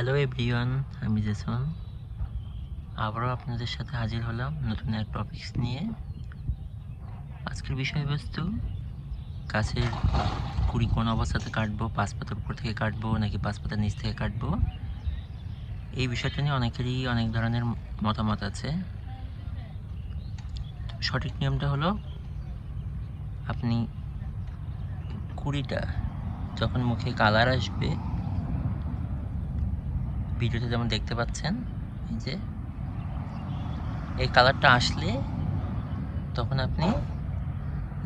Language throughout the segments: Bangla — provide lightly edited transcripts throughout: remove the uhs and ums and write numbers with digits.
হ্যালো এভরিওয়ান, আমি জেসন। আবারও আপনাদের সাথে হাজির হলাম নতুন এক টপিকস নিয়ে। আজকের বিষয়বস্তু গাছের কুড়ি কোন অবস্থাতে কাটবো, 5 পাতার উপর থেকে কাটবো নাকি 5 পাতার নিচ থেকে কাটবো। এই বিষয়টা নিয়ে অনেকেরই অনেক ধরনের মতামত আছে। সঠিক নিয়মটা হলো, আপনি কুড়িটা যখন মুখে কালার আসবে, ভিডিওতে যেমন দেখতে পাচ্ছেন, এই যে এই কালারটা আসলে তখন আপনি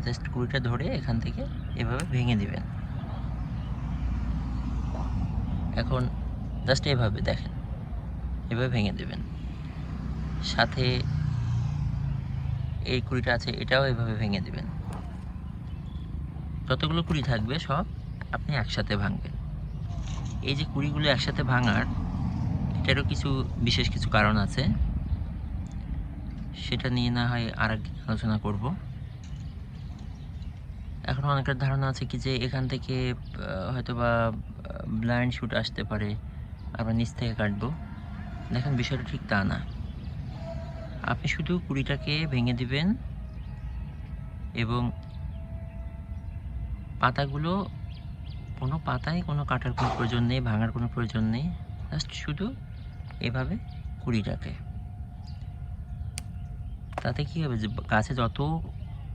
জাস্ট কুড়িটা ধরে এখান থেকে এভাবে ভেঙে দিবেন। এখন জাস্ট এভাবে দেখেন, এভাবে ভেঙে দেবেন। সাথে এই কুড়িটা আছে, এটাও এভাবে ভেঙে দেবেন। যতগুলো কুড়ি থাকবে সব আপনি একসাথে ভাঙবেন। এই যে কুড়িগুলো একসাথে ভাঙার, এটারও বিশেষ কিছু কারণ আছে, সেটা নিয়ে না হয় আরেকদিন আলোচনা করব। এখন অনেকের ধারণা আছে কি যে এখান থেকে হয়তোবা ব্লাইন্ড শুট আসতে পারে, আমরা নিচ থেকে কাটবো। দেখেন, বিষয়টা ঠিক তা না। আপনি শুধু কুড়িটাকে ভেঙে দিবেন এবং পাতাগুলো, কোনো পাতায় কোনো কাটার কোনো প্রয়োজন নেই, ভাঙার কোনো প্রয়োজন নেই। জাস্ট শুধু এভাবে কুড়িটাকে, তাতে কী হবে যে গাছে যত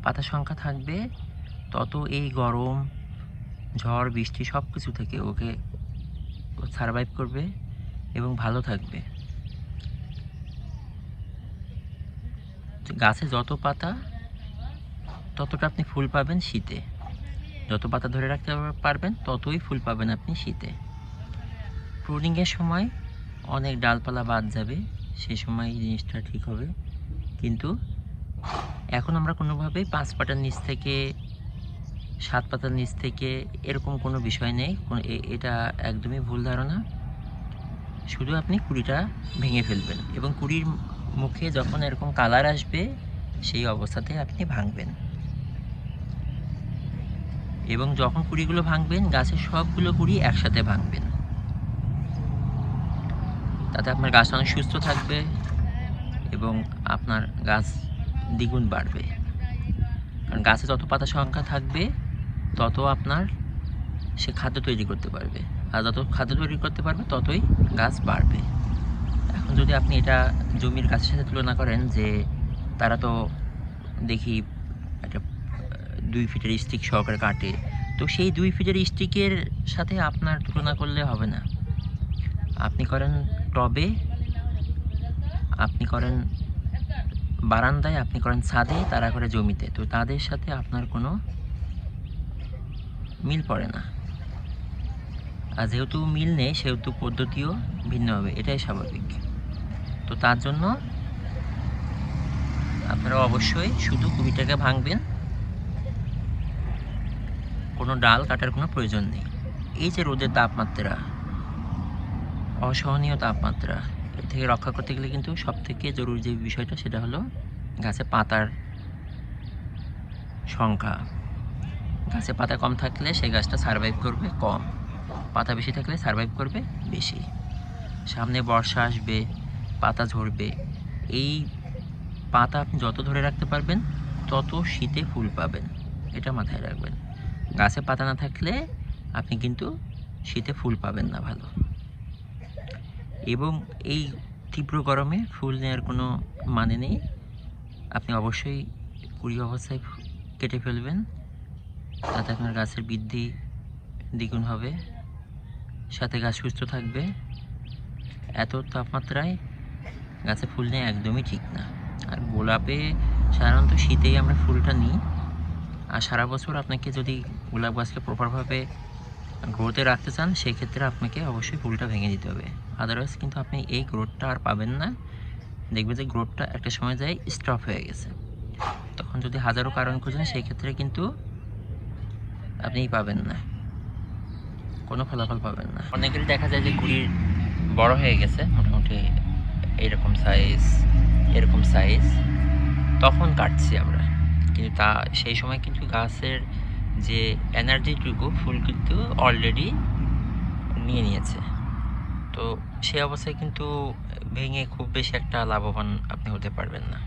পাতা সংখ্যা থাকবে তত এই গরম, ঝড়, বৃষ্টি সব কিছু থেকে ওকে সারভাইভ করবে এবং ভালো থাকবে। গাছে যত পাতা ততটা আপনি ফুল পাবেন শীতে, যত পাতা ধরে রাখতে পারবেন ততই ফুল পাবেন আপনি শীতে। প্রুনিংয়ের সময় অনেক ডালপালা বাদ যাবে, সেই সময় এই জিনিসটা ঠিক হবে। কিন্তু এখন আমরা কোনোভাবেই 5 পাতার নিচ থেকে 7 পাতার নিচ থেকে এরকম কোনো বিষয় নেই, এটা একদমই ভুল ধারণা। শুধু আপনি কুড়িটা ভেঙে ফেলবেন এবং কুড়ির মুখে যখন এরকম কালার আসবে সেই অবস্থাতে আপনি ভাঙবেন। এবং যখন কুড়িগুলো ভাঙবেন, গাছের সবগুলো কুড়ি একসাথে ভাঙবেন। তাতে আপনার গাছ অনেক সুস্থ থাকবে এবং আপনার গাছ দ্বিগুণ বাড়বে। কারণ গাছে যত পাতা সংখ্যা থাকবে তত আপনার সে খাদ্য তৈরি করতে পারবে, আর যত খাদ্য তৈরি করতে পারবে ততই গাছ বাড়বে। এখন যদি আপনি এটা জমির গাছের সাথে তুলনা করেন, যে তারা তো দেখি একটা 2 ফিটের স্টিক সহকারে কাটে, তো সেই 2 ফিটের স্টিকের সাথে আপনার তুলনা করলে হবে না। আপনি করেন টবে, আপনি করেন বারান্দায়, আপনি করেন ছাদে, তারা করে জমিতে, তো তাদের সাথে আপনার কোনো মিল পড়ে না। আর যেহেতু মিল নেই সেহেতু পদ্ধতিও ভিন্ন হবে, এটাই স্বাভাবিক। তো তার জন্য আপনারা অবশ্যই শুধু কুড়িটাকে ভাঙবেন, কোনো ডাল কাটার কোনো প্রয়োজন নেই। এই যে রোদের তাপমাত্রা, অসহনীয় তাপমাত্রা, এর থেকে রক্ষা করতে গেলে কিন্তু সবথেকে জরুরি যে বিষয়টা, সেটা হলো গাছে পাতার সংখ্যা। গাছে পাতা কম থাকলে সেই গাছটা সারভাইভ করবে কম, পাতা বেশি থাকলে সারভাইভ করবে বেশি। সামনে বর্ষা আসবে, পাতা ঝরবে, এই পাতা আপনি যত ধরে রাখতে পারবেন তত শীতে ফুল পাবেন, এটা মাথায় রাখবেন। গাছে পাতা না থাকলে আপনি কিন্তু শীতে ফুল পাবেন না ভালো। এবং এই তীব্র গরমে ফুল নেওয়ার কোনো মানে নেই। আপনি অবশ্যই কুড়ি অবস্থায় কেটে ফেলবেন, তাতে আপনার গাছের বৃদ্ধি দ্বিগুণ হবে, সাথে গাছ সুস্থ থাকবে। এত তাপমাত্রায় গাছে ফুল নেওয়া একদমই ঠিক না। আর গোলাপে সাধারণত শীতেই আমরা ফুলটা নিই, আর সারা বছর আপনাকে যদি গোলাপ গাছকে প্রপারভাবে গ্রোথে রাখতে চান, সেক্ষেত্রে আপনাকে অবশ্যই ফুলটা ভেঙে দিতে হবে। আদারওয়াইজ কিন্তু আপনি এই গ্রোথটা আর পাবেন না। দেখবে যে গ্রোথটা একটা সময় যায় স্টপ হয়ে গেছে। তখন যদি হাজারো কারণ খুঁজেন, সেই ক্ষেত্রে কিন্তু আপনি পাবেন না, কোনো ফলাফল পাবেন না। অনেকেরই দেখা যায় যে কুড়ির বড় হয়ে গেছে, মোটামুটি এরকম সাইজ, তখন কাটছি আমরা। কিন্তু সেই সময় কিন্তু গাছের যে এনার্জিটুকু ফুল কিন্তু অলরেডি নিয়ে নিয়েছে। তো সেই অবস্থায় কিন্তু ভেঙে খুব বেশি একটা লাভবান আপনি হতে পারবেন না,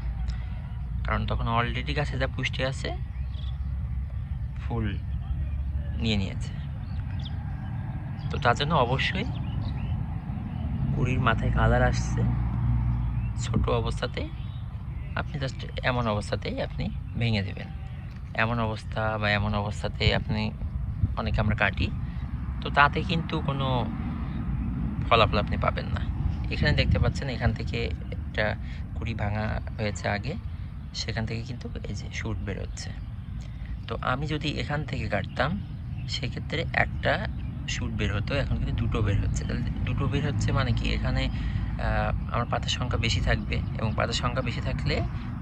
কারণ তখন অলরেডি গাছে যা পুষ্টি আছে ফুল নিয়ে নিয়েছে। তো তার জন্য অবশ্যই কুড়ির মাথায় কালার আসছে ছোট অবস্থাতে আপনি জাস্ট এমন অবস্থাতেই আপনি ভেঙে দেবেন। এমন অবস্থা বা এমন অবস্থাতে আপনি অনেকে আমরা কাটি, তো তাতে কিন্তু কোনো ফলাফল আপনি পাবেন না। এখানে দেখতে পাচ্ছেন এখান থেকে একটা কুড়ি ভাঙা হয়েছে আগে, সেখান থেকে কিন্তু এই যে শুট বেরোচ্ছে। তো আমি যদি এখান থেকে কাটতাম সেক্ষেত্রে একটা শুট বের হতো, এখন কিন্তু দুটো বের হচ্ছে। তাহলে দুটো বের হচ্ছে মানে কি, এখানে আমার পাতার সংখ্যা বেশি থাকবে, এবং পাতার সংখ্যা বেশি থাকলে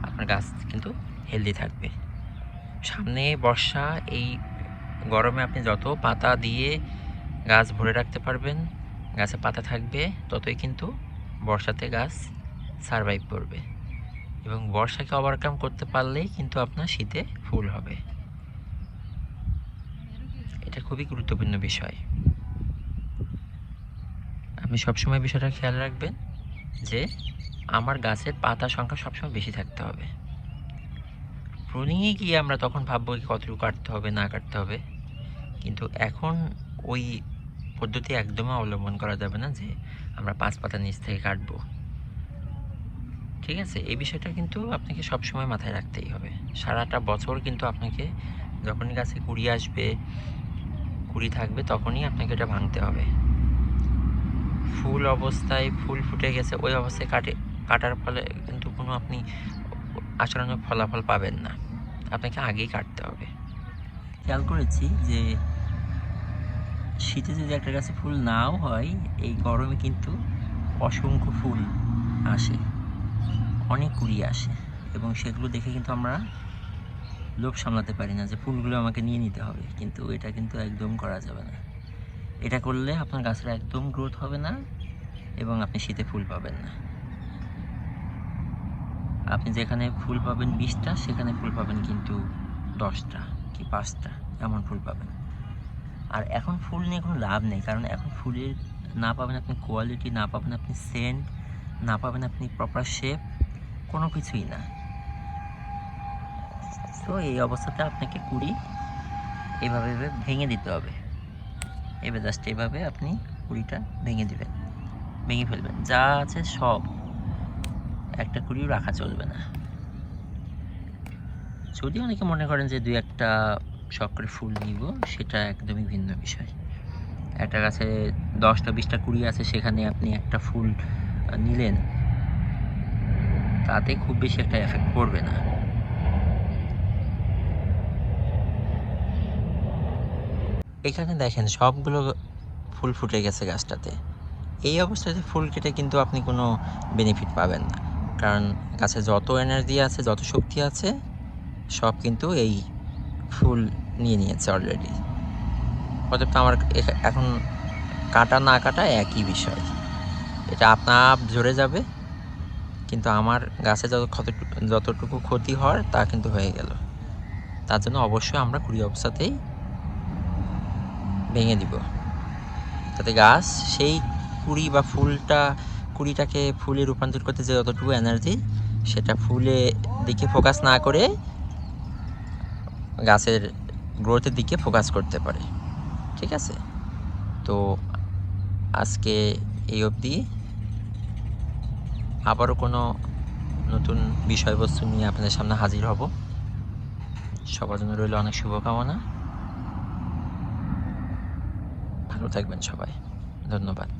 আপনার গাছ কিন্তু হেলদি থাকবে। সামনে বর্ষা, এই গরমে আপনি যত পাতা দিয়ে গাছ ভরে রাখতে পারবেন, গাছে পাতা থাকবে, ততই কিন্তু বর্ষাতে গাছ সারভাইভ করবে, এবং বর্ষাকে ওভারকাম করতে পারলেই কিন্তু আপনার শীতে ফুল হবে। এটা খুবই গুরুত্বপূর্ণ বিষয়। আপনি সবসময় বিষয়টা খেয়াল রাখবেন যে আমার গাছের পাতার সংখ্যা সবসময় বেশি থাকতে হবে। প্রুনিংয়ে গিয়ে আমরা তখন ভাববো কতটুকু কাটতে হবে না কাটতে হবে, কিন্তু এখন ওই পদ্ধতি একদমই অবলম্বন করা যাবে না যে আমরা 5 পাতার নিচ থেকে কাটবো। ঠিক আছে, এই বিষয়টা কিন্তু আপনাকে সবসময় মাথায় রাখতেই হবে। সারাটা বছর কিন্তু আপনাকে যখনই গাছে কুড়ি আসবে, কুড়ি থাকবে, তখনই আপনাকে এটা ভাঙতে হবে। ফুল অবস্থায় ফুল ফুটে গেছে ওই অবস্থায় কাটার ফলে কিন্তু কোনো আপনি আশানুরূপ ফলাফল পাবেন না, আপনাকে আগেই কাটতে হবে। খেয়াল করেছি যে শীতে যদি একটা গাছে ফুল নাও হয়, এই গরমে কিন্তু অসংখ্য ফুল আসে, অনেক কুড়ি আসে, এবং সেগুলো দেখে কিন্তু আমরা লোভ সামলাতে পারি না যে ফুলগুলো আমাকে নিয়ে নিতে হবে, কিন্তু এটা কিন্তু একদম করা যাবে না। এটা করলে আপনার গাছের একদম গ্রোথ হবে না, এবং আপনি শীতে ফুল পাবেন না। আপনি যেখানে ফুল পাবেন 20টা, সেখানে ফুল পাবেন কিন্তু 10টা কি 5টা, এমন ফুল পাবেন। আর এখন ফুল নিয়ে কোনো লাভ নেই, কারণ এখন ফুলের না পাবেন আপনি কোয়ালিটি, না পাবেন আপনি সেন্ট, না পাবেন আপনি প্রপার শেপ, কোনো কিছুই না। তো এই অবস্থাতে আপনাকে কুড়ি এভাবে ভেঙে দিতে হবে। এবার জাস্ট এভাবে আপনি কুড়িটা ভেঙে দিবেন, ভেঙে ফেলবেন, যা আছে সব, একটা কুড়িও রাখা চলবে না। যদি অনেকে মনে করেন যে 2-1টা শখ করে ফুল নিব, সেটা একদমই ভিন্ন বিষয়। একটা গাছে 10টা 20টা কুড়ি আছে, সেখানে আপনি একটা ফুল নিলেন, তাতে খুব বেশি একটা এফেক্ট পড়বে না। এখানে দেখেন সবগুলো ফুল ফুটে গেছে গাছটাতে। এই অবস্থাতে ফুল কেটে কিন্তু আপনি কোনো বেনিফিট পাবেন না, কারণ গাছে যত এনার্জি আছে, যত শক্তি আছে, সব কিন্তু এই ফুল নিয়ে নিয়েছে অলরেডি। অতএব আমার এখন কাটা না কাটা একই বিষয়, এটা আপনা আপ ঝরে যাবে, কিন্তু আমার গাছে যতটুকু ক্ষতি হওয়ার তা কিন্তু হয়ে গেল। তার জন্য অবশ্যই আমরা কুড়ি অবস্থাতেই ভেঙে দিব, যাতে গাছ সেই কুড়ি বা কুড়িটাকে ফুলে রূপান্তর করতে যে যতটুকু এনার্জি, সেটা ফুলে দিকে ফোকাস না করে গাছের গ্রোথের দিকে ফোকাস করতে পারে। ঠিক আছে, তো আজকে এই অবধি। আবারও কোনো নতুন বিষয়বস্তু নিয়ে আপনাদের সামনে হাজির হব। সবার জন্য রইল অনেক শুভকামনা। ভালো থাকবেন সবাই, ধন্যবাদ।